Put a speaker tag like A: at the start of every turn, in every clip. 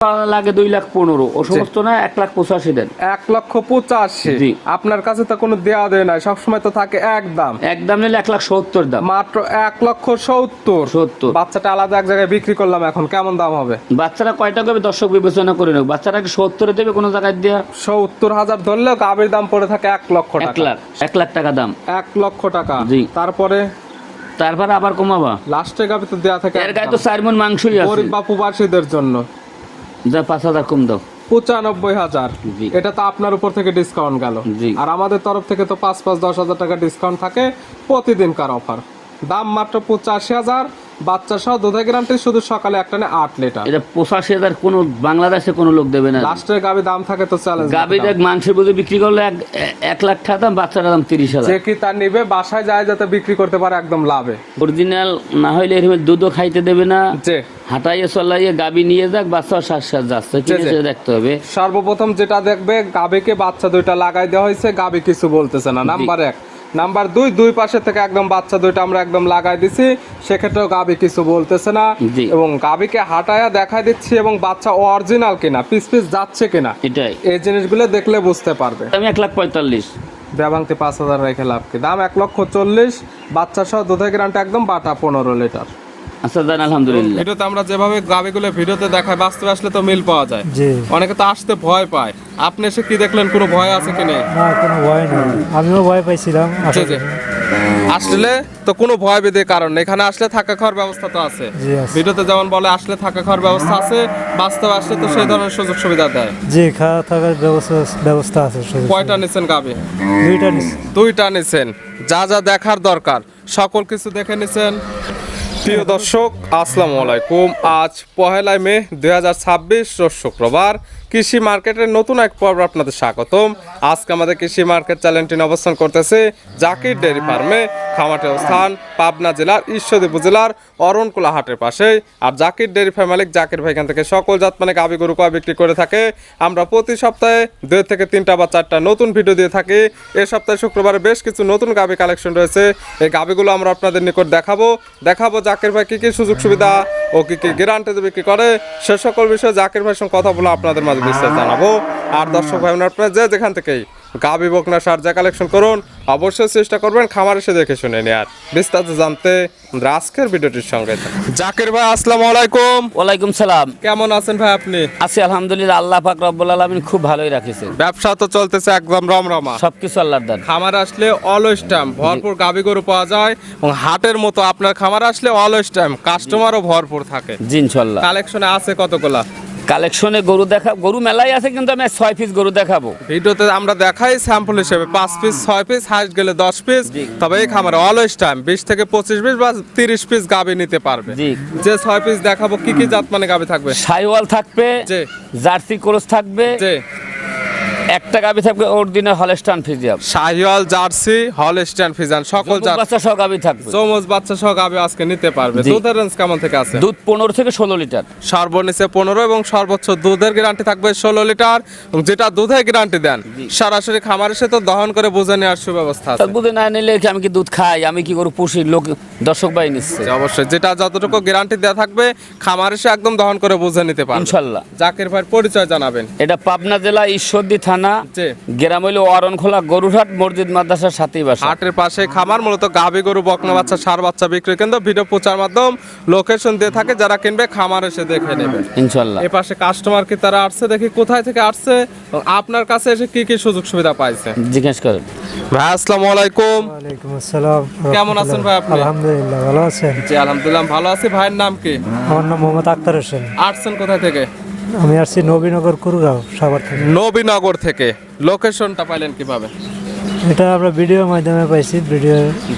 A: লাগে 2,15,000 ও সমস্ত না 1,85,000 দেন।
B: 1,85,000 আপনার কাছে তো কোনো দেয়া দেয় নাই, সবসময় তো থাকে একদম
A: নিলে 1,70,000 দাম,
B: মাত্র 1,70,000। বাচ্চাটা আলাদা এক জায়গায় বিক্রি করলাম, এখন কেমন দাম হবে?
A: বাচ্চারা কয়টা করবে দর্শক বিবেচনা করে নেব। বাচ্চারা কি 70 দেবে কোনো জায়গায় দিয়া?
B: 70,000 ধরলেও গাভীর দাম পড়ে থাকে 1 লক্ষ টাকা।
A: 1 লাখ টাকা দাম,
B: 1 লক্ষ টাকা।
A: তারপরে আবার কমাবা।
B: লাস্টে গাভী তো দেয়া থাকে,
A: এর গায়ে তো 4 মণ মাংসই আছে।
B: গরিব বা প্রবাসীদের জন্য
A: যা 5,000 কম দাও।
B: 95,000। এটা তো আপনার উপর থেকে ডিসকাউন্ট গেল, আর আমাদের তরফ থেকে তো 5-10,000 টাকা ডিসকাউন্ট থাকে প্রতিদিনকার অফার। দাম মাত্র 85,000, বাচ্চা সহ দুধে গ্যারান্টি, শুধু সকালে একটা না 8 লিটার।
A: এটা 85,000 কোন বাংলাদেশে কোনো লোক দেবে না।
B: লাস্টের গাভী দাম থাকে তো চ্যালেঞ্জ।
A: গাভী দেখ মাংসের বুঝে বিক্রি করলে 1 লাখ টাকা দাম, বাচ্চার দাম 30,000।
B: যে কি তার নিবে বাসায় যায় যাতে বিক্রি করতে পারে একদম লাভে।
A: অরিজিনাল না হইলে এরকম দুধও খাইতে দেবে না।
B: যে
A: হাঁটাইয়ে চলাইয়ে গাভী নিয়ে যাক, বাচ্চা শ্বাস যাচ্ছে কিনে দেখতে হবে।
B: সর্বপ্রথম যেটা দেখবে, গাভীকে বাচ্চা দুইটা লাগাই দেওয়া হয়েছে, গাভী কিছু বলতেছে না, নাম্বার 1। নাম্বার 2, দুই পাশে থেকে একদম বাচ্চা দুইটা আমরা একদম লাগাই দিছি, সেক্ষেত্রেও গাভী কিছু বলতেছে না। এবং গাভীকে হাঁটায়া দেখাই দিচ্ছি এবং বাচ্চা অরিজিনাল কিনা, পিস যাচ্ছে কিনা,
A: এটাই
B: এই জিনিসগুলো দেখলে বুঝতে পারবে।
A: আমি 1,45,000
B: ব্যবাংতে 5,000 রেখে লাভ কি? দাম 1,40,000, বাচ্চা সহ দুধে গ্যারান্টি একদম, বাটা 15 লিটার।
A: আচ্ছা দেন, আলহামদুলিল্লাহ।
B: ভিডিওতে আমরা যেভাবে গাভীগুলো ভিডিওতে দেখাই, বাস্তবে আসলে তো মিল পাওয়া যায়। অনেকে তো আসতে ভয় পায়, আপনি এসে কি দেখলেন, কোনো ভয় আছে কি নেই?
C: না, কোনো ভয় নেই, আমিও ভয় পাইছিলাম।
B: আসলে তো কোনো ভয় বেঁধে কারণ, এখানে আসলে থাকা খাওয়ার ব্যবস্থা তো আছে। ভিডিওতে যেমন বলে আসলে থাকা খাওয়ার ব্যবস্থা আছে, বাস্তবে আসলে তো সেই ধরনের সুযোগ সুবিধা দেয়।
C: জি, খাওয়া থাকার ব্যবস্থা আছে।
B: কয়টা নিছেন গাভী?
C: 2টা
B: নিছেন। যা যা দেখার দরকার সকল কিছু দেখে নিছেন। প্রিয় দর্শক, আসসালামু আলাইকুম। আজ 1 মে 2026, রোজ শুক্রবার। কৃষি মার্কেটের নতুন এক পর্ব আপনাদের স্বাগতম। আজকে আমাদের কৃষি মার্কেট চ্যানেলটি অবস্থান করতেছে জাকির ডেয়ারি ফার্মে। খামারটি অবস্থান পাবনা জেলার ঈশ্বরদী উপজেলার অরণকুলা হাটের পাশে। আর জাকির ডেয়ারি ফার্ম মালিক জাকির ভাই এখান থেকে সকল জাত মানে গাভী গরু কয় বিক্রি করে থাকে। আমরা প্রতি সপ্তাহে 2 থেকে 3টা বা 4টা নতুন ভিডিও দিয়ে থাকি। এই সপ্তাহে শুক্রবারে বেশ কিছু নতুন গাভী কালেকশন রয়েছে। এই গাভীগুলো আমরা আপনাদের নিকট দেখাবো জাকির ভাই কি কি সুযোগ সুবিধা ও কি কি গ্যারান্টিতে বিক্রি করে, সে সকল বিষয়ে জাকির ভাইয়ের সঙ্গে কথা বলে আপনাদের মাঝে বিস্তারিত জানাবো। আর দর্শক ভাই আপনারা যেখান থেকেই গাভী বকনা সার যা কালেকশন করুন, অবশ্যই চেষ্টা করবেন খামার এসে দেখে শুনে নেয়ার। বিস্তারিত জানতে আজকের ভিডিওটির সঙ্গে জাকির ভাই, আসসালামু আলাইকুম।
A: ওয়ালাইকুম সালাম।
B: কেমন আছেন ভাই আপনি?
A: আছি আলহামদুলিল্লাহ, আল্লাহ পাক রব্বুল আলামিন খুব ভালোই রাখিছে।
B: ব্যবসা তো চলতেছে একদম রমরমা,
A: সবকিছু আল্লাহর দান।
B: খামার আসলে অলওয়েজ টাইম ভরপুর গাভী গরু পাওয়া যায়, এবং হাটের মতো আপনার খামার আসলে অলওয়েজ টাইম কাস্টমারও ভরপুর থাকে।
A: জি ইনশাআল্লাহ।
B: কালেকশনে আছে কতগুলা?
A: কালেকশনে গরু মেলাই আছে, কিন্তু আমি 6 পিস গরু দেখাবো
B: ভিডিওতে। আমরা দেখাই স্যাম্পল হিসেবে 5 পিস 6 পিস, হাইস্ট গেলে 10 পিস। তবে এই খামারে অলওয়েজ টাইম 20 থেকে 25 পিস বা 30 পিস গাভী নিতে পারবে। যে 6 পিস দেখাবো, কি কি জাত মানে গাভী থাকবে?
A: শাহিওয়াল থাকবে, জার্সি ক্রস থাকবে, একটা গাভী থাকবে original Holstein Friesian.
B: Sahiwal, jersey, Holstein Friesian সকল জাত
A: বাচ্চা সহ গাভী থাকবে।
B: চমচ বাচ্চা সহ গাভী আজকে নিতে পারবে। দুধের রেঞ্জ কেমন থেকে আছে?
A: দুধ 15 থেকে 16 লিটার,
B: সর্বনিচে 15 এবং সর্বোচ্চ দুধের গ্যারান্টি থাকবে 16 লিটার। এবং যেটা দুধের গ্যারান্টি দেন, সরাসরি খামার এসে তো দহন করে বুঝে নেওয়ার সুব্যবস্থা আছে।
A: বুঝে না নিলে আমি কি দুধ খাই, আমি কি গরু পুষি, লোক দর্শক ভাই নিচ্ছে।
B: অবশ্যই যেটা যতটুকু গ্যারান্টি দেওয়া থাকবে খামার এসে একদম দহন করে বুঝে নিতে পারবে
A: ইনশাআল্লাহ।
B: জাকির ভাইয়ের পরিচয় জানাবেন।
A: এটা পাবনা জেলা ঈশ্বরদী থানা, গ্রাম হইল অরণখোলা, গরুরহাট, মসজিদ মাদ্রাসার সাথেই বাসা।
B: হাটের পাশে খামার, মূলত গাভী গরু বকনা বাচ্চা সার বাচ্চা বিক্রি কেন্দ্র। ভিডিও প্রচার মাধ্যম লোকেশন দিয়ে থাকে, যারা কিনবে খামার এসে দেখে নেবে
A: ইনশাআল্লাহ।
B: এই পাশে কাস্টমার কি তারা আসছে, দেখি কোথায় থেকে আসছে এবং আপনার কাছে এসে কি কি সুযোগ সুবিধা পাইছে
A: জিজ্ঞেস করেন।
B: ভাই আসসালামু আলাইকুম।
C: ওয়ালাইকুম আসসালাম।
B: কেমন আছেন ভাই আপনি?
C: আলহামদুলিল্লাহ, ভালো আছেন?
B: জি আলহামদুলিল্লাহ ভালো আছি। ভাইয়ের নাম কি?
C: আমার নাম মোহাম্মদ আক্তার হোসেন।
B: আসছেন কোথায় থেকে?
C: আমি আসছি নবীনগর কুরগাঁও, সাভার থেকে।
B: নবীনগর থেকে। লোকেশনটা পাইলেন কিভাবে?
C: এটা আমরা ভিডিওর মাধ্যমে পাইছি।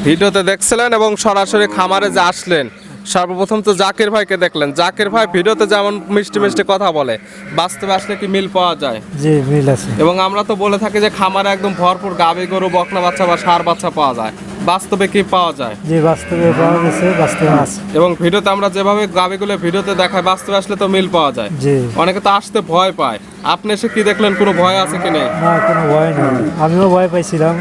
B: ভিডিওতে দেখছিলেন এবং সরাসরি খামারে যে আসলেন, সর্বপ্রথম তো জাকির ভাইকে দেখলেন। জাকির ভাই ভিডিওতে যেমন মিষ্টি মিষ্টি কথা বলে, বাস্তবে আসলে কি মিল পাওয়া যায়?
C: জি, মিল আছে।
B: এবং আমরা তো বলে থাকি যে খামারে একদম ভরপুর গাভী গরু বকনা বাচ্চা বা ষাঁড় বাচ্চা পাওয়া যায়, বাস্তবে কি পাওয়া যায়?
C: জি, বাস্তবে পাওয়া গেছে, বাস্তবে আছে।
B: এবং ভিডিওতে আমরা যেভাবে গাভীগুলো ভিডিওতে দেখাই, বাস্তবে আসলে তো মিল পাওয়া যায়।
C: জি।
B: অনেকে তো আসতে ভয় পায়, আপনি এসে কি দেখলেন, কোনো ভয় আছে কি নেই?
C: না, কোনো ভয় নেই, আমিও ভয় পাইছিলাম।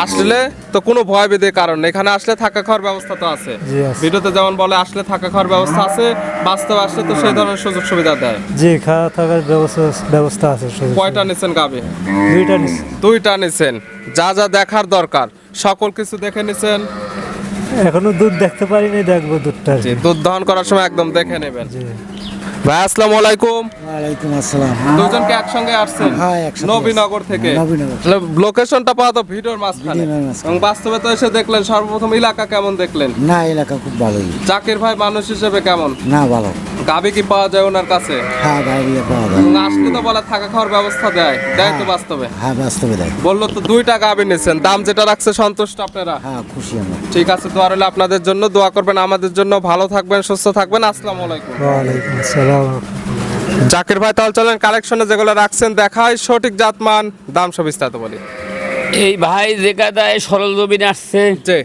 B: আসলে তো কোনো ভয় ভীতির কারণ নেই, এখানে আসলে থাকা খাওয়ার ব্যবস্থা তো আছে।
C: জি আছে।
B: ভিডিওতে যেমন বলে আসলে থাকা খাওয়ার ব্যবস্থা আছে, বাস্তবে আসলে তো সেই ধরনের সুযোগ সুবিধা দেয়।
C: জি, খাওয়া থাকার ব্যবস্থা আছে সুযোগ
B: কয়টা
C: সুবিধা।
B: নিছেন গাবি?
C: দুইটা নিচ্ছি।
B: দুইটা নিছেন। যা যা দেখার দরকার সকল কিছু দেখে নিছেন।
C: এখনো দুধ দেখতে পারিনি, দেখবো দুধটা আর কি।
B: জি, দুধ দহন করার সময় একদম দেখে নেবেন।
C: জি।
B: ভাই আসসালামু আলাইকুম।
D: ওয়ালাইকুম আসসালাম।
B: দুজনকে একসঙ্গে আসছেন
D: হ্যাঁ, একসাথে
B: নবীনগর থেকে।
D: নবীনগর।
B: লোকেশনটা পাওয়া তো ভিডিওর মাঝখানে,
D: ভিডিওর মাঝখানে।
B: এবং বাস্তবে তো এসে দেখলেন। সর্বপ্রথম এলাকা কেমন দেখলেন?
D: না, এলাকা খুব ভালোই।
B: জাকির ভাই মানুষ হিসেবে কেমন?
D: না, ভালো।
B: গাবি কি পাওয়া যায় ওনার কাছে?
D: হ্যাঁ, গাড়ি পাওয়া যায়।
B: এবং আসলে তো বলে থাকা খাওয়ার ব্যবস্থা দেয় তো বাস্তবে?
D: হ্যাঁ, বাস্তবে দেয়।
B: বললো তো দুইটা গাবি নিছেন, দাম যেটা রাখছে সন্তুষ্ট আপনারা?
D: হ্যাঁ, খুশি আমরা।
B: ঠিক আছে, দোয়া রইল আপনাদের জন্য, দোয়া করবেন আমাদের জন্য। ভালো থাকবেন, সুস্থ থাকবেন। আসসালামু আলাইকুম।
C: ওয়ালাইকুম আসসালাম।
B: জাকির ভাই তাহলে চলেন কালেকশনে যেগুলো রাখছেন দেখাই, সঠিক জাতমান দাম সব বিস্তারিত বলি।
A: এই ভাই যে কাদায় সরল জমিনে আসছে,
B: জি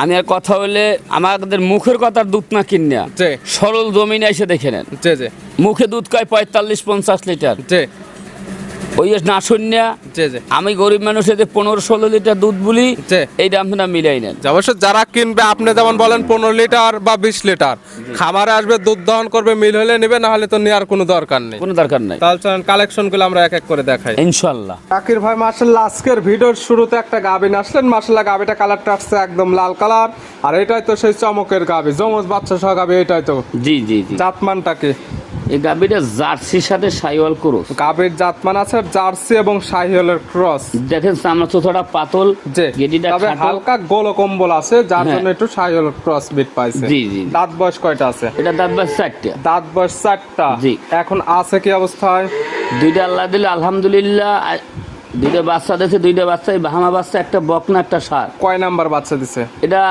A: আমি আর কথা বলে আমাদের মুখের কথার দুধ না কিনিয়া
B: জি
A: সরল জমিনে এসে দেখে নেন।
B: জি জি
A: মুখে দুধ কয় 45-50 লিটার,
B: জি
A: ওই না শুনিয়া
B: জি জি
A: আমি গরিব মানুষের যে 15-16 লিটার দুধ বলি,
B: জি।
A: এই দামটা মিলাই নেন।
B: অবশ্য যারা কিনবে, আপনি যেমন বলেন 15 লিটার বা 20 লিটার খামারে আসবে, দুধ দহন করবে, মিল হলে নেবে, না হলে তো নেওয়ার কোনো দরকার নেই।
A: কোনো দরকার নাই
B: তাহলে চলেন কালেকশন গুলো আমরা এক এক করে দেখাই।
A: ইনশাল্লাহ।
B: জাকির ভাই মাশাআল্লাহ আজকের ভিডিওর শুরুতে একটা গাবি আসলেন। মাশাআল্লাহ গাবিটা কালারটা আসছে একদম লাল কালার, আর এটাই তো সেই চমকের গাবি, জমজ বাচ্চা সহ গাবি। এটাই তো
A: জি জি জি।
B: জাতমানটা কি?
A: এই গাবিটা জার্সির সাথে সাইওয়াল ক্রস।
B: গাবির জাতমান আছে জার্সি এবং শাহিওয়ালের ক্রস।
A: দেখেন চামড়া চোথাটা পাতল,
B: যে
A: গেডিটা
B: তবে
A: খাটো।
B: হালকা গোল কম্বল আছে, যার
A: হ্যাঁ।
B: জন্য একটু শাহিওয়ালের ক্রস বিট পাইছে।
A: জি, জি।
B: দাঁত বয়স কয়টা আছে?
A: এটা দাঁত বাস 4টা।
B: দাঁত বয়স 4টা।
A: জি।
B: এখন আছে কি অবস্থায়?
A: দুইটা আল্লাহ দিলে আলহামদুলিল্লাহ। দুইটা বাচ্চা দিয়েছে, দুইটা বাচ্চা, এই বাহামা বাচ্চা, একটা বকনা একটা ষাঁড়।
B: কয় নাম্বার বাচ্চা দিছে?
A: এটা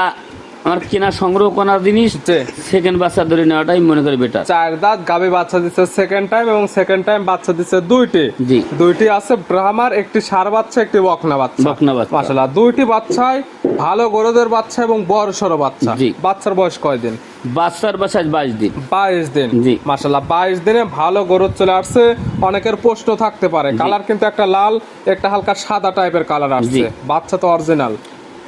A: আমার কেনা সংগ্রহ করার জিনিস।
B: জি।
A: সেকেন্ড বাচ্চা ধরে নেওয়াটাই মনে করি বেটার।
B: 4 দাঁত গাবি বাচ্চা দিছে সেকেন্ড টাইম, এবং সেকেন্ড টাইম বাচ্চা দিছে দুইটি।
A: জি।
B: দুইটি আছে ব্রাহ্মার, একটি ষাঁড় বাচ্চা, একটি বকনা বাচ্চা।
A: বকনা বাচ্চা।
B: মাশাআল্লাহ দুইটি বাচ্চাই ভালো গরুদের বাচ্চা এবং বড় সড়ো বাচ্চা।
A: জি।
B: বাচ্চার বয়স কয় দিন?
A: বাচ্চার বাসায় 22 দিন।
B: 22 দিন।
A: জি।
B: মাশাআল্লাহ 22 দিনে ভালো গরু চলে আসছে। অনেকের প্রশ্ন থাকতে পারে, কালার কিন্তু একটা লাল, একটা হালকা সাদা টাইপের কালার আসছে।
A: জি।
B: বাচ্চা তো অরিজিনাল।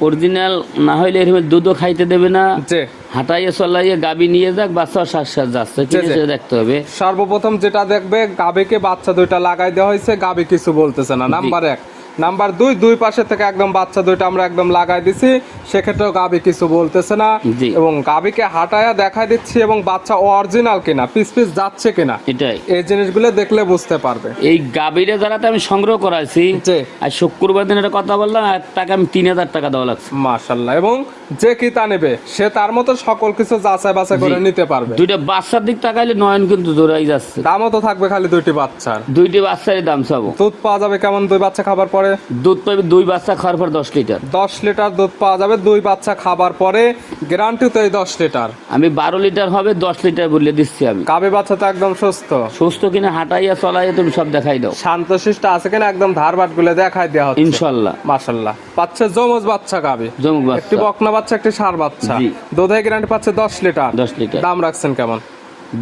A: অরিজিনাল না হইলে এরকম দুধও খাইতে দেবে না।
B: জি।
A: হাঁটাইয়ে চলাইয়ে গাবি নিয়ে যাক, বাচ্চা শ্বাস যাচ্ছে
B: জি, জি।
A: কিনে দেখতে হবে।
B: সর্বপ্রথম যেটা দেখবে, গাবিকে বাচ্চা দুইটা লাগাই দেওয়া হয়েছে, গাবি কিছু বলতেছে না। নাম্বার 1। নাম্বার 2, দুই পাশে থেকে একদম বাচ্চা দুইটা আমরা একদম লাগাই দিছি, সেক্ষেত্রেও গাবি কিছু বলতেছে না।
A: জি।
B: এবং গাবিকে হাঁটায়া দেখাই দিচ্ছি, এবং বাচ্চা অরিজিনাল কিনা, পিস পিস যাচ্ছে কিনা,
A: এটাই
B: এই জিনিসগুলো দেখলে বুঝতে পারবে।
A: এই গাবিরে যারা আমি সংগ্রহ করাইছি।
B: জি।
A: আর শুক্রবার দিন একটা কথা বললাম, আর টাকা আমি 3000 টাকা দেওয়া লাগছে।
B: মাশাআল্লাহ। এবং যে কিতা নেবে সে তার মতো সকল কিছু যাচাই বাছাই করে
A: জি।
B: নিতে পারবে।
A: দুইটা বাচ্চার দিক তাকাইলে নয়ন কিন্তু জোড়াই যাচ্ছে।
B: দামও তো থাকবে খালি দুইটি বাচ্চার।
A: দুইটি বাচ্চারই দাম চাবো।
B: দুধ পাওয়া যাবে কেমন দুই বাচ্চা খাবার পরে?
A: দুধ পাবে দুই বাচ্চা খাওয়ার পর 10 লিটার।
B: 10 লিটার দুধ পাওয়া যাবে দুই বাচ্চা খাবার পরে, গ্যারান্টি তো এই 10 লিটার।
A: আমি 12 লিটার হবে, 10 লিটার বলে দিচ্ছি আমি।
B: গাবি বাচ্চা তো একদম সুস্থ।
A: সুস্থ কিনা হাঁটাইয়া চলাইয়া তুমি সব দেখাই দাও।
B: শান্তশিষ্ট আছে কিনা একদম ধারবাট গুলো দেখাই দেওয়া হচ্ছে।
A: ইনশাল্লাহ।
B: মাশাআল্লাহ। পাচ্ছে জমজ বাচ্চা গাবি,
A: জমুক
B: একটি
A: বাচ্চা
B: বকনা বাচ্চা, একটি ষাঁড় বাচ্চা।
A: জি।
B: দুধে গ্যারান্টি পাচ্ছে 10 লিটার।
A: 10 লিটার।
B: দাম রাখছেন কেমন?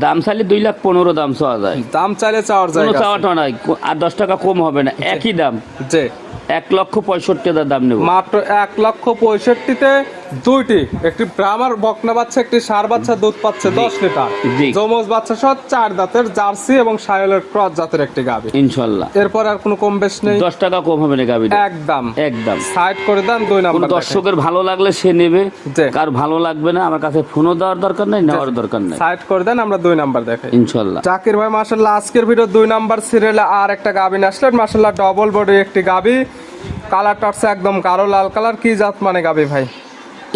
A: দাম চাইলে 2,15,000 দাম চাওয়া যায়।
B: দাম চাইলে চাওয়ার
A: কোনো
B: জায়গা আছে।
A: চাওয়াটা নাই, আর 10 টাকা কম হবে না, একই দাম।
B: জি।
A: 1,65,000 দাম নেব।
B: মাত্র 1,65,000-তে দুইটি, একটি ব্রাহ্মার বকনা বাচ্চা, একটি ষাঁড় বাচ্চা, দুধ পাচ্ছে 10 লিটার।
A: জি।
B: জমজ বাচ্চা সহ 4 দাঁতের জার্সি এবং শাহিওয়ালের ক্রস জাতের একটি গাবি।
A: ইনশাল্লাহ।
B: এরপর আর কোনো কম বেশ নেই?
A: 10 টাকা কম হবে না গাবিটা।
B: একদম
A: একদম।
B: সাইড করে দেন। 2
A: কোন
B: নাম্বার
A: দর্শকের ভালো লাগলে সে নেবে,
B: জি।
A: কার ভালো লাগবে না আমার কাছে ফোনও দেওয়ার দরকার নাই, নেওয়ার দরকার নাই।
B: সাইড করে দেন, আমরা 2 নাম্বার দেখাই।
A: ইনশাল্লাহ।
B: জাকির ভাই মাশাআল্লাহ আজকের ভিডিও 2 নাম্বার সিরিয়ালে আর একটা গাবি আসলেন। মাশাআল্লাহ ডবল বডি একটি গাবি, কালারটা হচ্ছে একদম গাঢ় লাল কালার। কি জাত মানে গাবি ভাই?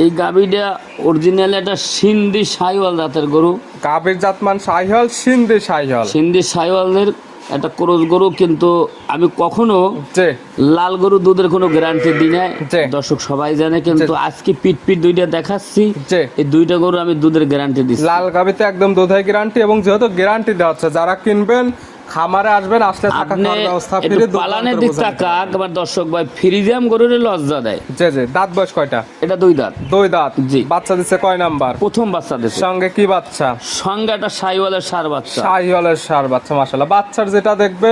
A: এই গাবিটা অরিজিনাল একটা সিন্ধি সাইওয়াল জাতের গরু।
B: গাবির জাতমান শাহিওয়াল, সিন্ধি শাহিওয়াল।
A: সিন্ধি সাইওয়ালের একটা ক্রস গরু, কিন্তু আমি কখনো
B: জি।
A: লাল গরু দুধের কোনো গ্যারান্টি দিই না,
B: জি।
A: দর্শক সবাই জানে। কিন্তু আজকে পিট দুইটা দেখাচ্ছি,
B: জি।
A: এই দুইটা গরু আমি দুধের গ্যারান্টি দিচ্ছি।
B: লাল গাবিতে একদম দুধের গ্যারান্টি, এবং যেহেতু গ্যারান্টি দেওয়া হচ্ছে, যারা কিনবেন খামারে আসবেন, আসলে থাকা
A: আপনি
B: খাওয়ার ব্যবস্থা
A: একটু
B: ফ্রি।
A: পালানের দিক তাকাক, আমার দর্শক ভাই ফ্রিজাম গরুর লজ্জা দেয়।
B: জি জি। দাঁত বয়স কয়টা?
A: এটা 2 দাঁত।
B: 2 দাঁত।
A: জি।
B: বাচ্চা দিচ্ছে কয় নাম্বার?
A: প্রথম বাচ্চা দিছে।
B: সঙ্গে কি বাচ্চা?
A: সঙ্গে একটা সাইওয়ালের ষাঁড় বাচ্চা।
B: শাহিওয়ালের ষাঁড় বাচ্চা। মাশাআল্লাহ বাচ্চার যেটা দেখবে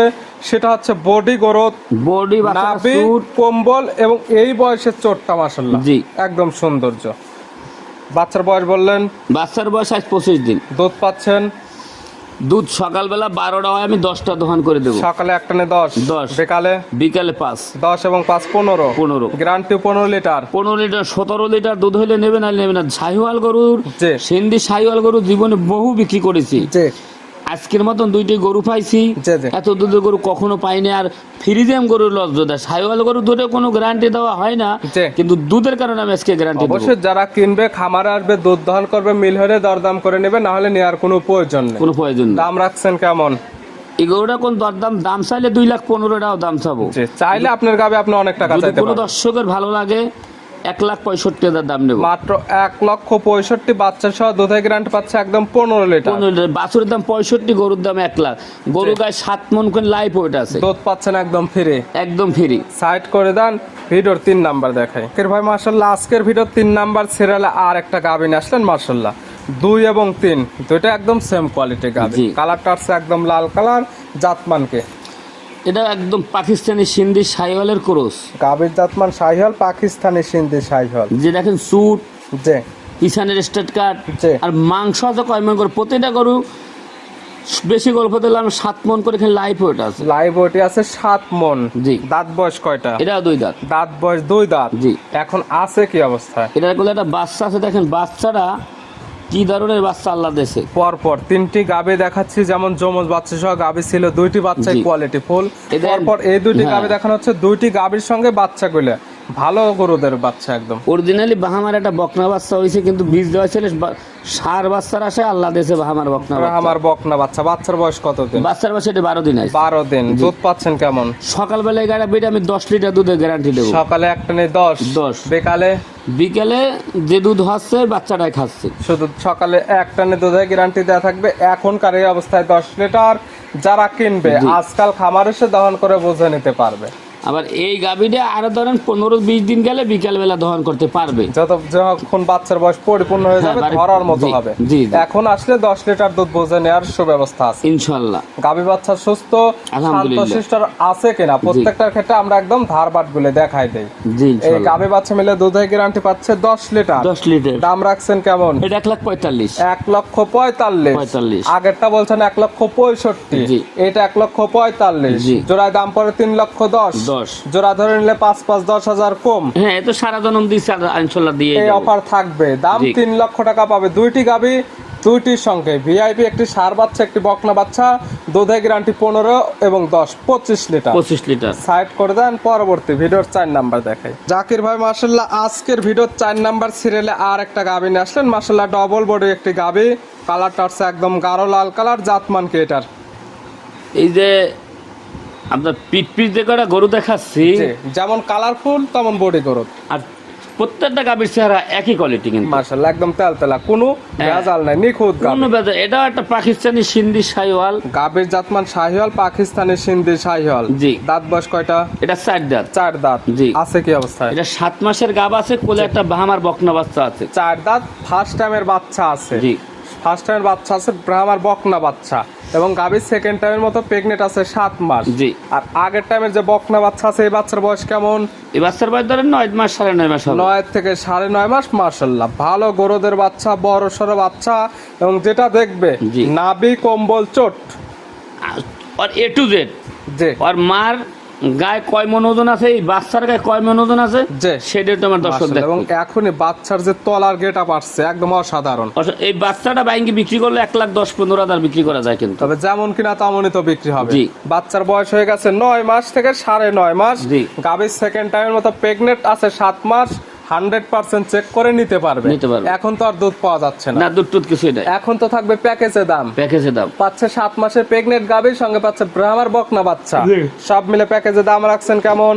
B: সেটা হচ্ছে বডি গ্রোথ,
A: বডি
B: নাভি, কম্বল এবং এই বয়সের চোটটা মাশাআল্লাহ
A: জি
B: একদম সৌন্দর্য। বাচ্চার বয়স বললেন?
A: বাচ্চার বয়স আজ 25 দিন।
B: দুধ পাচ্ছেন?
A: দুধ সকালবেলা 12টা হয়, আমি 10টা দোহান করে দেবো।
B: সকালে এক টানে 10,
A: 10,
B: বিকালে
A: বিকালে 5।
B: 10 এবং 5 15।
A: 15
B: গ্যারান্টি 15 লিটার।
A: 15 লিটার 17 লিটার দুধ হইলে নেবে না নেবে না। শাহিওয়াল গরুর,
B: জি
A: সিন্ধি শাহিওয়াল গরু জীবনে বহু বিক্রি করেছি।
B: জি
A: আজকের মতন 2টি গরু পাইছি,
B: জি জি
A: এত দুধের গরু কখনো পাইনি। আর ফ্রিজিয়াম গরুর লজ্জা দেয়, শাহিওয়াল গরু দুধে কোনো গ্যারান্টি দেওয়া হয় না,
B: জি।
A: কিন্তু দুধের কারণে আমি আজকে গ্যারান্টি দেবো।
B: অবশ্যই যারা কিনবে খামারে আসবে দুধ দহন করবে মিল হলে দরদাম করে নেবে, না হলে নেওয়ার কোনো প্রয়োজন নেই।
A: কোনো প্রয়োজন নেই।
B: দাম রাখছেন কেমন?
A: এই গরুটা কোন দাম চাইলে 2,15,000 দাম চাবো।
B: জি চাইলে আপনার গাবে আপনি অনেক টাকা
A: যদি
B: চাইতে
A: কোনো
B: পারেন।
A: দর্শকের ভালো লাগে 1,65,000 দাম নেবো।
B: মাত্র 1,65,000 বাচ্চা সহ দুধের গ্যারান্টি পাচ্ছে একদম 15 লিটার।
A: 15 লিটার। বাছুরের দাম 65, গরুর দাম 1 লাখ। গরু গায়ে 7 মন করে লাইফ ওয়েট আছে,
B: দুধ পাচ্ছেন একদম ফ্রি।
A: একদম ফ্রি।
B: সাইড করে দেন, ভিডিওর 3 নাম্বার দেখাই। ভাই মাশাআল্লাহ আজকের ভিডিওর 3 নাম্বার সিরিয়ালে আর একটা গাভী নিয়ে আসলেন মাশাআল্লাহ। 2 এবং 3 দুইটা একদম সেম কোয়ালিটি গাভী।
A: জি।
B: কালারটা আছে একদম লাল কালার। জাতমানকে
A: এটা একদম পাকিস্তানি সিন্ধি শাহিওয়ালের ক্রস।
B: গাভীর জাতমান শাহিওয়াল, পাকিস্তানি সিন্ধি শাহিওয়াল।
A: যে দেখেন সুট,
B: জি
A: পিছনের স্টেট কাট,
B: জি।
A: আর মাংস আছে কয় মন করে প্রতিটা গরু। বেশি গল্প দিলাম 7 মন করে এখানে লাইফ ওয়েট আছে।
B: লাইভ ওটি আছে 7 মন।
A: জি।
B: দাঁত বয়স কয়টা?
A: এটা 2 দাঁত।
B: দাঁত বয়স 2 দাঁত।
A: জি।
B: এখন আছে কি অবস্থায়?
A: এটার কোলে একটা বাচ্চা আছে, দেখেন বাচ্চাটা কি ধরনের বাচ্চা আল্লাহ দেশে।
B: পরপর 3টি গাভী দেখাচ্ছি, যেমন যমজ বাচ্চা সহ গাভী ছিল 2টি বাচ্চাই
A: জি।
B: Quality full.
A: এদের-
B: পরপর এই 2টি
A: হ্যাঁ।
B: গাভী দেখানো হচ্ছে 2টি গাভীর সঙ্গে বাচ্চাগুলো ভালো গরুদের বাচ্চা একদম।
A: অরিজিনালি বাহামার একটা বকনা বাচ্চা হয়েছে, কিন্তু বীজ দেওয়া ছিল সার বাচ্চার আসে আল্লাহ দেশে বাহামার বকনা বাচ্চা।
B: আমার বকনা বাচ্চা। বাচ্চার বয়স কত দিন?
A: বাচ্চার বয়স এটা 12 দিন আছে।
B: 12 দিন। দুধ পাচ্ছেন কেমন?
A: সকালবেলায় গাড়ি বেটে আমি 10 লিটার দুধের গ্যারান্টি দেবো।
B: সকালে একটা নেই 10,
A: 10।
B: বিকালে
A: বিকেলে যে দুধ হচ্ছে বাচ্চাটাই খাচ্ছে।
B: শুধু সকালে এক টানে দুধের গ্যারান্টি দেওয়া থাকবে। এখনকার এই অবস্থায় 10 লিটার। যারা কিনবে
A: জি।
B: আজকাল খামার এসে দহন করে বুঝে নিতে পারবে।
A: আবার এই গাভীটা আরো ধরেন 15-20 দিন গেলে বিকালবেলা দহন করতে পারবে।
B: যখন বাচ্চার বয়স পরিপূর্ণ হয়ে যাবে
A: হ্যাঁ,
B: ধরার মতো
A: জি,
B: হবে।
A: জি, জি।
B: এখন আসলে 10 লিটার দুধ বুঝে নেওয়ার সুব্যবস্থা আছে।
A: ইনশাল্লাহ।
B: গাভী বাচ্চা সুস্থ
A: আলহামদুলিল্লাহ।
B: শান্তশিষ্ট আছে কিনা প্রত্যেকটার ক্ষেত্রে আমরা একদম ধারবাট গুলো দেখাই দেই।
A: জি
B: এই
A: ইনশাল্লাহ।
B: গাভী বাচ্চা মিলে দুধের গ্যারান্টি পাচ্ছে 10 লিটার।
A: 10 লিটার।
B: দাম রাখছেন কেমন?
A: এটা 1,45,000।
B: 1,45,000। আগেরটা বলছেন 1,65,000।
A: জি।
B: এটা 1,45,000।
A: জি।
B: জোড়ায় দাম পড়ে 3,10,000।
A: 10।
B: জোড়া ধরে নিলে 5,5,10,000 কম।
A: হ্যাঁ, এ তো সারা জনম দিচ্ছে, ইনশাল্লাহ দিয়ে
B: এই
A: দেব।
B: অফার থাকবে। দাম
A: জি।
B: 3 লক্ষ টাকা পাবে। 2টি গাভী 2টির সঙ্গে ভিআইপি একটি ষাঁড় বাচ্চা একটি বকনা বাচ্চা। দুধের গ্যারান্টি 15 এবং 10 25 লিটার।
A: 25 লিটার।
B: সাইড করে দেন, পরবর্তী ভিডিওর 4 নাম্বার দেখাই। জাকির ভাই মাশাআল্লাহ আজকের ভিডিওর 4 নাম্বার সিরিয়ালে আর একটা গাভী নিয়ে আসলেন মাশাআল্লাহ। ডবল বডি একটি গাভী। কালারটা হচ্ছে একদম গাঢ় লাল কালার। জাতমান কি এটার?
A: এই যে আপনার পিট দেখে একটা গরু দেখাচ্ছি,
B: জি, যেমন কালারফুল তেমন বডি গ্রোথ।
A: আর প্রত্যেকটা গাভীর চেহারা একই কোয়ালিটি, কিন্তু
B: মাশাআল্লাহ একদম তেলতেলা, কোনো ভেজাল নাই, নিখুঁত গাভী।
A: কোনো বেদা। এটা একটা পাকিস্তানি সিন্ধি শাহিওয়াল।
B: গাভীর জাতমান শাহিওয়াল, পাকিস্তানি সিন্ধি শাহিওয়াল।
A: জি।
B: দাঁত বয়স কয়টা?
A: এটা 4 দাঁত।
B: 4 দাঁত।
A: জি।
B: আছে কি অবস্থায়?
A: এটা 7 মাসের গাব আছে, কোলে একটা বাহামার বকনা বাচ্চা আছে।
B: 4 দাঁত। ফার্স্ট টাইমের বাচ্চা আছে।
A: জি।
B: ফার্স্ট টাইমের বাচ্চা আছে, ব্রাহ্মার বকনা বাচ্চা। এবং গাভীর সেকেন্ড টাইমের মতো প্রেগনেন্ট আছে 7 মাস।
A: জি।
B: আর আগের টাইমের যে বকনা বাচ্চা আছে এই বাচ্চার বয়স কেমন?
A: এই বাচ্চার বয়স ধরেন 9 মাস 9.5 মাস হবে।
B: 9 থেকে 9.5 মাস। মাশাআল্লাহ ভালো গরুদের বাচ্চা, বড় সড়ো বাচ্চা। এবং যেটা দেখবে
A: জি।
B: নাভি কম্বল চোট।
A: আর A to Z।
B: জি
A: আর মার গায়ে কয় মন ওজন আছে, এই বাচ্চার গায়ে কয় মন ওজন আছে,
B: জি।
A: সেটা তোমার দর্শক
B: মাশাআল্লাহ, এবং
A: দেখবে।
B: এখনই বাচ্চার যে তলার গেট আপ আসছে একদম অসাধারণ।
A: এই বাচ্চাটা বাইঙ্গি বিক্রি করলে 1,10-15,000 বিক্রি করা যায়, কিন্তু
B: তবে যেমন কিনা তেমনই তো বিক্রি হবে।
A: জি।
B: বাচ্চার বয়স হয়ে গেছে 9 মাস থেকে 9.5 মাস।
A: জি।
B: গাভীর সেকেন্ড টাইমের মতো প্রেগনেন্ট আছে 7 মাস। 100% চেক করে নিতে পারবে।
A: নিতে পারবে।
B: এখন তো আর দুধ পাওয়া যাচ্ছে না।
A: না, দুধ টুধ কিছুই নাই,
B: এখন তো থাকবে প্যাকেজে দাম।
A: প্যাকেজে দাম।
B: পাচ্ছে 7 মাসের প্রেগনেন্ট গাভীর সঙ্গে পাচ্ছে ব্রাহ্মার বকনা বাচ্চা।
A: জি।
B: সব মিলে প্যাকেজে দাম রাখছেন কেমন?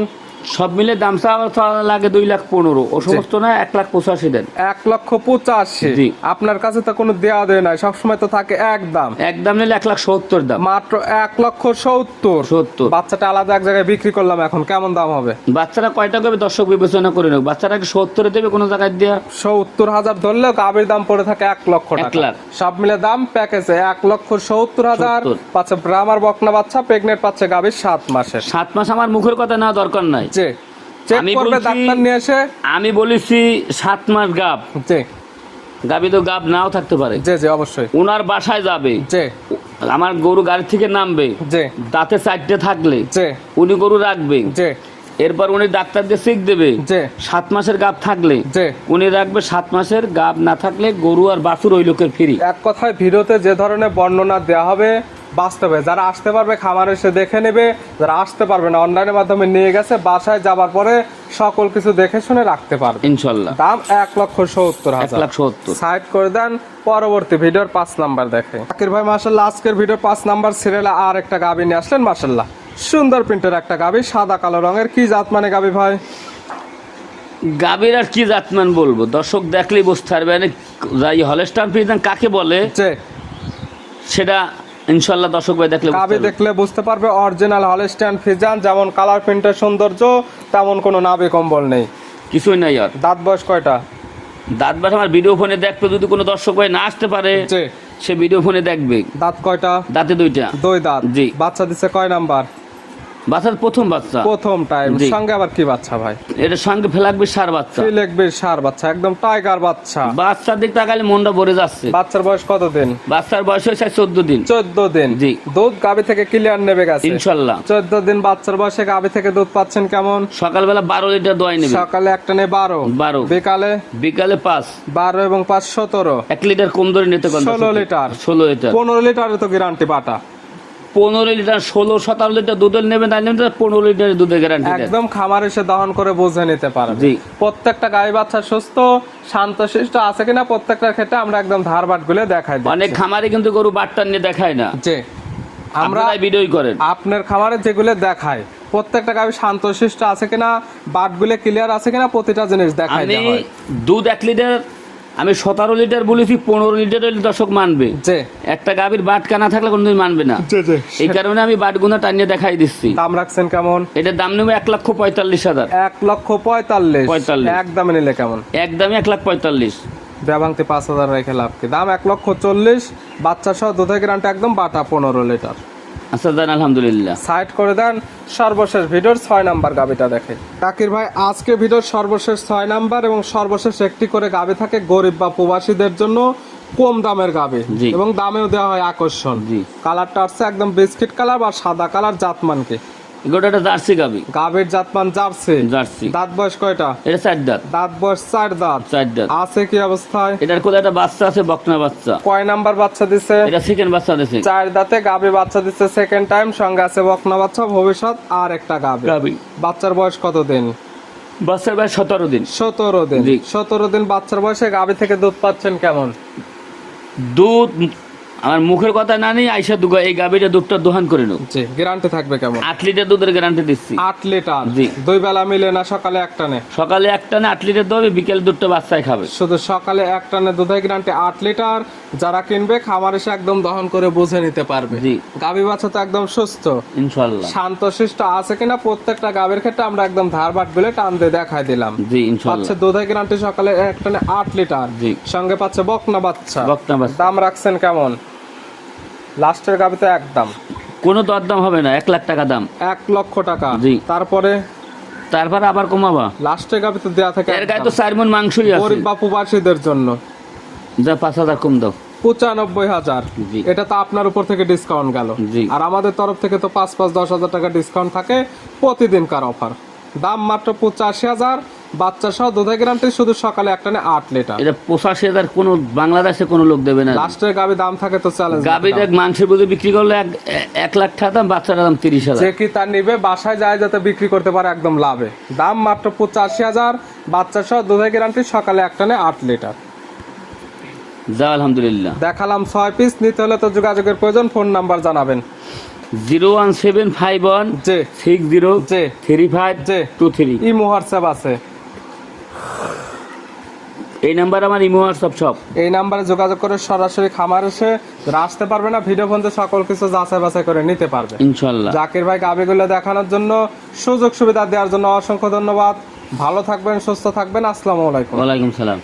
A: সব মিলে দাম চাওয়া লাগে 2,15,000, ও সমস্ত না 1,85,000 দেন।
B: 1,85,000।
A: জি।
B: আপনার কাছে তো কোনো দেওয়া দেয় নাই, সবসময় তো থাকে একদম।
A: একদম নিলে 1,70,000 দাম।
B: মাত্র 1,70,000।
A: 70।
B: বাচ্চাটা আলাদা এক জায়গায় বিক্রি করলাম, এখন কেমন দাম হবে?
A: বাচ্চারা কয়টা করবে দর্শক বিবেচনা করে নেব। বাচ্চারা কি 70 দেবে কোনো জায়গায় দিয়া?
B: 70,000 ধরলেও গাভীর দাম পড়ে থাকে 1 লক্ষ
A: 1
B: টাকা।
A: লাখ।
B: সব মিলে দাম প্যাকেজে 1,70,000।
A: 70।
B: পাচ্ছে ব্রাহ্মার বকনা বাচ্চা, প্রেগনেন্ট পাচ্ছে গাভীর 7 মাসের।
A: 7 মাস আমার মুখের কথা না দরকার নাই।
B: জি, চেক
A: আমি
B: করবে
A: বলছি-
B: ডাক্তার নিয়ে এসে।
A: আমি বলেছি 7 মাস গাব,
B: জি
A: গাবি তো গাব নাও থাকতে পারে।
B: জি জি অবশ্যই।
A: ওনার বাসায় যাবে,
B: জি
A: আমার গরু গাড়ি থেকে নামবে,
B: জি
A: দাঁতে 4টে থাকলে
B: জি
A: উনি গরু রাখবে।
B: জি
A: এরপর উনি ডাক্তার দিয়ে চেক দেবে।
B: জি
A: 7 মাসের গাব থাকলে
B: জি।
A: উনি রাখবে, 7 মাসের গাব না থাকলে গরু আর বাছুর ওই লোকের ফ্রি।
B: এক কথায় ভিডিওতে যে ধরনের বর্ণনা দেওয়া হবে বাস্তবে যারা আসতে পারবে খামারে এসে দেখে নেবে, যারা আসতে পারবে না অনলাইনের মাধ্যমে নিয়ে গেছে বাসায় যাবার পরে সকল কিছু দেখে শুনে রাখতে পারবে
A: ইনশাল্লাহ।
B: দাম 1,70,000।
A: 1,70,000।
B: সাইড করে দেন, পরবর্তী ভিডিওর 5 নাম্বার দেখে। জাকির ভাই মাশাআল্লাহ আজকের ভিডিওর 5 নাম্বার সিরিয়ালে আর একটা গাভী নিয়ে আসলেন। মাশাআল্লাহ সুন্দর প্রিন্টের একটা গাভী, সাদা কালো রঙের। কি জাত মানে গাভী ভাই?
A: গাভীর আর কি জাতমান বলবো, দর্শক দেখলেই বুঝতে পারবে। যাই হলস্টাইন ফ্রিজিয়ান কাকে বলে
B: যে
A: সেটা ইনশাল্লাহ দর্শক ভাই দেখলে বুঝতে
B: গাভী
A: পারবে।
B: দেখলে বুঝতে পারবে অরিজিনাল হলস্টাইন ফ্রিজিয়ান। যেমন কালার প্রিন্টের সৌন্দর্য তেমন কোনো নাভি কম্বল নেই।
A: কিছুই নাই আর।
B: দাঁত বয়স কয়টা?
A: দাঁত বাস আমার ভিডিও ফোনে দেখবে, যদি কোনো দর্শক ভাই না আসতে পারে
B: জি।
A: সে ভিডিও ফোনে দেখবে।
B: দাঁত কয়টা?
A: দাঁতে 2টা।
B: 2 দাঁত।
A: জি।
B: বাচ্চা দিচ্ছে কয় নাম্বার?
A: বাচ্চার প্রথম বাচ্চা।
B: প্রথম টাইম।
A: জি।
B: সঙ্গে আবার কি বাচ্চা ভাই?
A: এটার সঙ্গে ফেলাকবে সার বাচ্চা।
B: ফিলেকবি সার বাচ্চা, একদম টাইগার বাচ্চা।
A: বাচ্চার দিক তাকালে মনটা ভরে যাচ্ছে।
B: বাচ্চার বয়স কত দিন?
A: বাচ্চার বয়স হয়েছে 14 দিন।
B: 14 দিন।
A: জি।
B: দুধ গাভী থেকে ক্লিয়ার নেবে গেছে
A: ইনশাল্লাহ।
B: 14 দিন বাচ্চার বয়সে গাভী থেকে দুধ পাচ্ছেন কেমন?
A: সকালবেলা 12 লিটার দোয়াই নেবে।
B: সকালে একটা নেই 12,
A: 12,
B: বিকালে
A: বিকালে 5,
B: 12 এবং 5 17,
A: 1 লিটার কম ধরে নিতে পারেন।
B: 16 লিটার।
A: 16 লিটার।
B: 15 লিটারে তো গ্যারান্টি বাটা।
A: 15 লিটার 16 17 লিটার দুধের নেবেন, তাই নেবেন 15 লিটার দুধের গ্যারান্টি দেন।
B: একদম খামার এসে দহন করে বুঝে নিতে পারবে।
A: জি।
B: প্রত্যেকটা গাই বাচ্চা সুস্থ শান্তশিষ্ট আছে কিনা প্রত্যেকটার ক্ষেত্রে আমরা একদম ধারবাট গুলো দেখাই দিই।
A: অনেক খামারে কিন্তু গরু বাট্টার নিয়ে দেখায় না,
B: জি আমরা
A: আমরা ভিডিওই করেন।
B: আপনার খামারে যেগুলো দেখায় প্রত্যেকটা গাভী শান্তশিষ্ট আছে কিনা, বাটগুলো ক্লিয়ার আছে কিনা প্রতিটা জিনিস দেখাই
A: আমি
B: দেওয়া হয়।
A: দুধ 1 লিটার আমি 17 লিটার বলেছি, 15 লিটার হলে দর্শক মানবে।
B: জি
A: একটা গাভীর বাট কানা থাকলে কোনোদিন মানবে না।
B: জি জি।
A: এই কারণে আমি বাটগুনা টানিয়ে দেখাই দিচ্ছি।
B: দাম রাখছেন কেমন?
A: এটার দাম নেবে 1,45,000।
B: 1,45,000।
A: 45
B: একদমে নিলে কেমন?
A: একদমই 1,45,000।
B: ব্যবাংতে 5,000 রেখে লাভ কি? দাম 1,40,000। বাচ্চা সহ দুধের গ্যারান্টি একদম বাটা 15 লিটার।
A: আচ্ছা দেন, আলহামদুলিল্লাহ।
B: সাইড করে দেন, সর্বশেষ ভিডিওর 6 নাম্বার গাবিটা দেখে। জাকির ভাই আজকে ভিডিওর সর্বশেষ 6 নাম্বার এবং সর্বশেষ একটি করে গাবি থাকে গরিব বা প্রবাসীদের জন্য, কম দামের গাবি
A: জি।
B: এবং দামেও দেওয়া হয় আকর্ষণ।
A: জি।
B: কালারটা আসছে একদম বিস্কিট কালার বা সাদা কালার। জাতমানকে
A: গোটাটা জার্সি গাবি।
B: গাবির জাতমান জার্সি।
A: জার্সি।
B: দাঁত বয়স কয়টা?
A: এটা 4 দাঁত।
B: দাঁত বয়স 4 দাঁত।
A: 4 দাঁত।
B: আছে কি অবস্থায়?
A: এটার কোলে একটা বাচ্চা আছে, বকনা বাচ্চা।
B: কয় নাম্বার বাচ্চা দিছে?
A: এটা সেকেন্ড বাচ্চা দিছে।
B: 4 দাঁতে গাবি বাচ্চা দিচ্ছে সেকেন্ড টাইম। সঙ্গে আছে বকনা বাচ্চা, ভবিষ্যৎ আর একটা গাবি।
A: গাবি।
B: বাচ্চার বয়স কত দিন?
A: বাচ্চার বয়স 17 দিন।
B: 17 দিন।
A: জি।
B: 17 দিন বাচ্চার বয়সে গাবি থেকে দুধ পাচ্ছেন কেমন?
A: দুধ আমার মুখের কথা না নেই, আইসা দুগা এই গাবিটা দুধটা দোহান করে নেব।
B: জি। গ্যারান্টি থাকবে কেমন?
A: 8 লিটার দুধের গ্যারান্টি দিচ্ছি।
B: 8 লিটার।
A: জি।
B: 2 বেলা মিলে না সকালে এক টানে?
A: সকালে একটা না 8 লিটার দেবে, বিকেল দুধটা বাচ্চায় খাবে।
B: শুধু সকালে এক টানে দুধের গ্যারান্টি 8 লিটার। যারা কিনবে খামার এসে একদম দহন করে বুঝে নিতে পারবে।
A: জি।
B: গাবি বাচ্চা তো একদম সুস্থ
A: ইনশাআল্লাহ।
B: শান্তশিষ্ট আছে কিনা প্রত্যেকটা গাবির ক্ষেত্রে আমরা একদম ধারবাট গুলো টান দিয়ে দেখাই দিলাম।
A: জি ইনশাআল্লাহ।
B: পাচ্ছে দুধের গ্যারান্টি সকালে এক টানে 8 লিটার।
A: জি।
B: সঙ্গে পাচ্ছে বকনা বাচ্চা।
A: বকনা বাচ্চা।
B: দাম রাখছেন কেমন? লাস্টের গাবিতে একদম
A: কোনো দরদাম হবে না, 1 লাখ টাকা দাম।
B: 1 লক্ষ টাকা।
A: জি।
B: তারপরে
A: তারপর আবার কমাবা।
B: লাস্টের গাবিতে দেয়া থাকে
A: এর গায়ে তো 4 মণ মাংসই আছে।
B: গরিব বা প্রবাসীদের জন্য
A: যা 5,000 কম দাও।
B: 95,000।
A: জি।
B: এটা তো আপনার উপর থেকে ডিসকাউন্ট গেল।
A: জি।
B: আর আমাদের তরফ থেকে তো 5-10,000 টাকা ডিসকাউন্ট থাকে প্রতিদিনকার অফার। দাম মাত্র 85,000। বাচ্চা সহ দুধের গ্যারান্টি শুধু সকালে এক টানে 8 লিটার।
A: এটা 85,000 কোনো বাংলাদেশে কোনো লোক দেবে না।
B: লাস্টের গাবি দাম থাকে তো চ্যালেঞ্জ।
A: গাবিটা মাংসের বুঝে বিক্রি করলে 1 লাখ টাকা দাম, বাচ্চার দাম 30,000।
B: যে কি তার নিবে বাসায় যায় যাতে বিক্রি করতে পারে একদম লাভে। দাম মাত্র 85,000। বাচ্চা সহ দুধের গ্যারান্টি সকালে এক টানে 8 লিটার।
A: যা আলহামদুলিল্লাহ।
B: দেখালাম 6 পিস। নিতে হলে তো যোগাযোগের প্রয়োজন, ফোন নাম্বার জানাবেন।
A: 01751
B: জি
A: 60
B: জি
A: 3523।
B: ইমো হোয়াটসঅ্যাপ আছে।
A: এই নাম্বার আমার ইমো হোয়াটসঅ্যাপ সব।
B: এই নাম্বারে যোগাযোগ করে সরাসরি খামার এসে যারা আসতে পারবে না ভিডিও ফোনতে সকল কিছু যাচাই বাছাই করে নিতে পারবে
A: ইনশাল্লাহ।
B: জাকির ভাই গাবিগুলো দেখানোর জন্য সুযোগ সুবিধা দেওয়ার জন্য অসংখ্য ধন্যবাদ। ভালো থাকবেন, সুস্থ থাকবেন। আসসালামু আলাইকুম।
A: ওয়ালাইকুম সালাম।